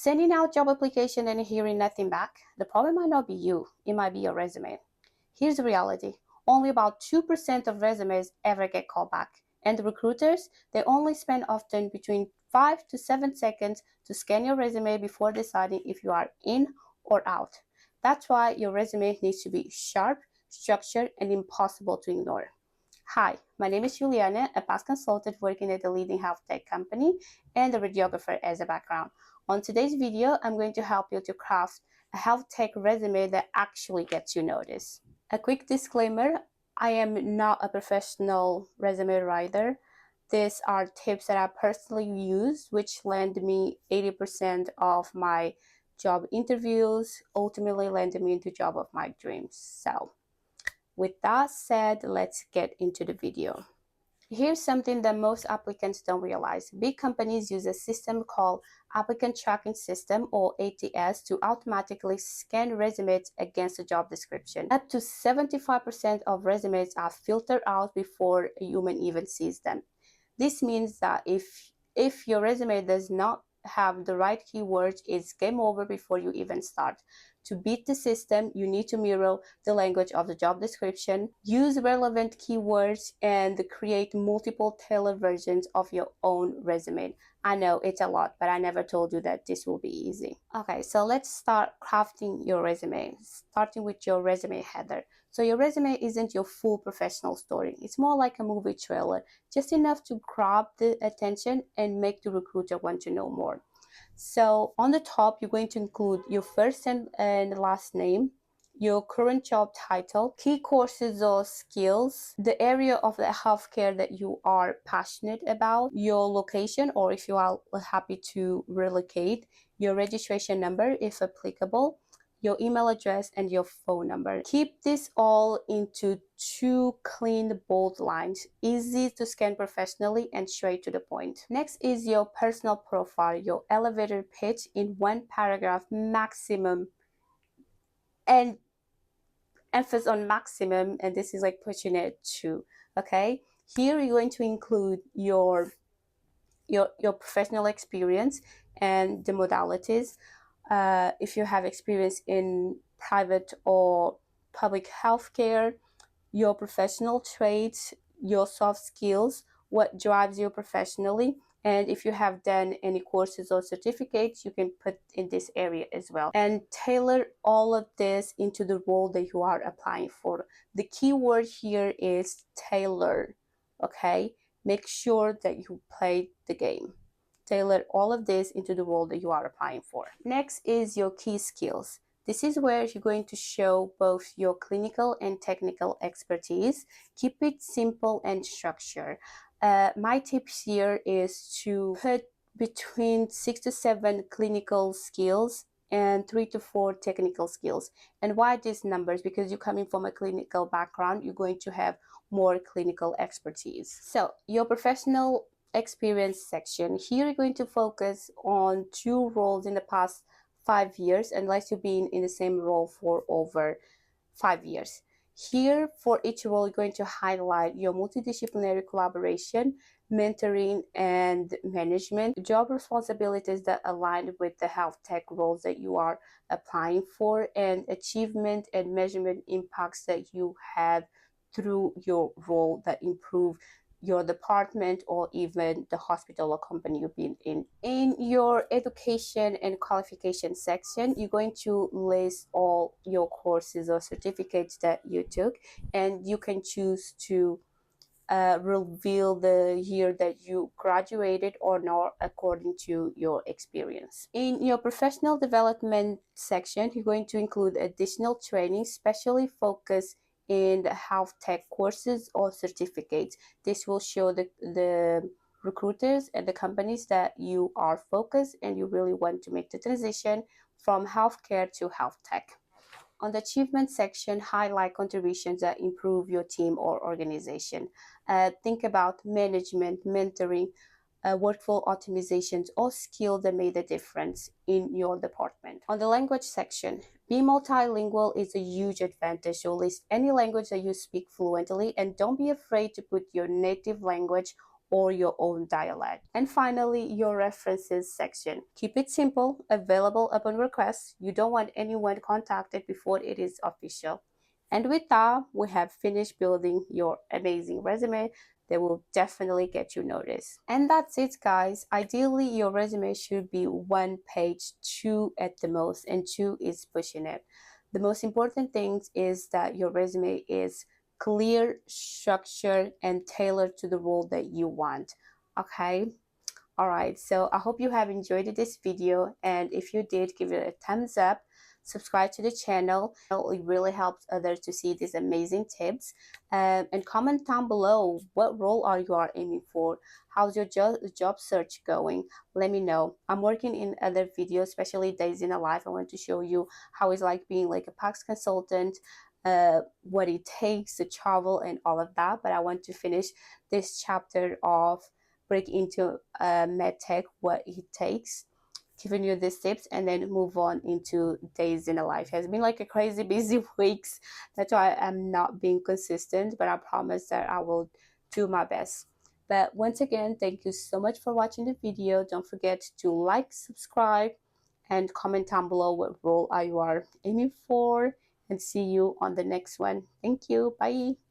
Sending out job application and hearing nothing back? The problem might not be you, it might be your resume. Here's the reality. Only about 2% of resumes ever get called back. And the recruiters, they only spend often between 5 to 7 seconds to scan your resume before deciding if you are in or out. That's why your resume needs to be sharp, structured, and impossible to ignore. Hi, my name is Juliana, a past consultant working at a leading health tech company and a radiographer as a background. On today's video, I'm going to help you to craft a health tech resume that actually gets you noticed. A quick disclaimer, I am not a professional resume writer. These are tips that I personally use, which lend me 80% of my job interviews, ultimately landed me into job of my dreams. So with that said, let's get into the video. Here's something that most applicants don't realize. Big companies use a system called Applicant Tracking System, or ATS, to automatically scan resumes against the job description. Up to 75% of resumes are filtered out before a human even sees them. This means that if your resume does not have the right keywords, it's game over before you even start. To beat the system, you need to mirror the language of the job description, use relevant keywords, and create multiple tailored versions of your own resume. I know it's a lot, but I never told you that this will be easy. Okay, so let's start crafting your resume, starting with your resume header. So your resume isn't your full professional story. It's more like a movie trailer, just enough to grab the attention and make the recruiter want to know more. So on the top, you're going to include your first and last name, your current job title, key courses or skills, the area of the healthcare that you are passionate about, your location, or if you are happy to relocate, your registration number if applicable, your email address, and your phone number. Keep this all into two clean, bold lines, easy to scan professionally and straight to the point. Next is your personal profile, your elevator pitch in one paragraph maximum, and emphasis on maximum, and this is like pushing it to, okay? Here you're going to include your professional experience and the modalities. If you have experience in private or public healthcare, your professional traits, your soft skills, what drives you professionally, and if you have done any courses or certificates, you can put in this area as well. And tailor all of this into the role that you are applying for. The key word here is tailor, okay? Make sure that you play the game. Tailor all of this into the role that you are applying for. Next is your key skills. This is where you're going to show both your clinical and technical expertise. Keep it simple and structured. My tips here is to put between 6 to 7 clinical skills and 3 to 4 technical skills. And why these numbers? Because you're coming from a clinical background, you're going to have more clinical expertise. So your professional experience section, here you're going to focus on 2 roles in the past 5 years, unless you've been in the same role for over 5 years. Here, for each role, you're going to highlight your multidisciplinary collaboration, mentoring, and management, job responsibilities that align with the health tech roles that you are applying for, and achievement and measurement impacts that you have through your role that improve your department or even the hospital or company you've been in. In your education and qualification section, you're going to list all your courses or certificates that you took, and you can choose to reveal the year that you graduated or not according to your experience. In your professional development section, you're going to include additional training, specially focused in the health tech courses or certificates. This will show the recruiters and the companies that you are focused and you really want to make the transition from healthcare to health tech. On the achievement section, highlight contributions that improve your team or organization. Think about management, mentoring, workflow optimizations, or skills that made a difference in your department. On the language section, being multilingual is a huge advantage. So list any language that you speak fluently, and don't be afraid to put your native language or your own dialect. And finally, your references section. Keep it simple, available upon request. You don't want anyone contacted before it is official. And with that, we have finished building your amazing resume that will definitely get you noticed. And that's it, guys. Ideally, your resume should be 1 page, 2 at the most, and 2 is pushing it. The most important thing is that your resume is clear, structured, and tailored to the role that you want. Okay? All right, so I hope you have enjoyed this video, and if you did, give it a thumbs up, subscribe to the channel. It really helps others to see these amazing tips, and comment down below what role you are aiming for. How's your job search going? Let me know. I'm working in other videos, especially Days in a Life. I want to show you how it's like being like a PAX consultant, what it takes to travel and all of that, but I want to finish this chapter of break into medtech, what it takes, giving you these tips, and then move on into Days in a Life. It has been like a crazy busy weeks. That's why I'm not being consistent, but I promise that I will do my best. But once again, thank you so much for watching the video. Don't forget to like, subscribe, and comment down below what role you are aiming for, and see you on the next one. Thank you. Bye.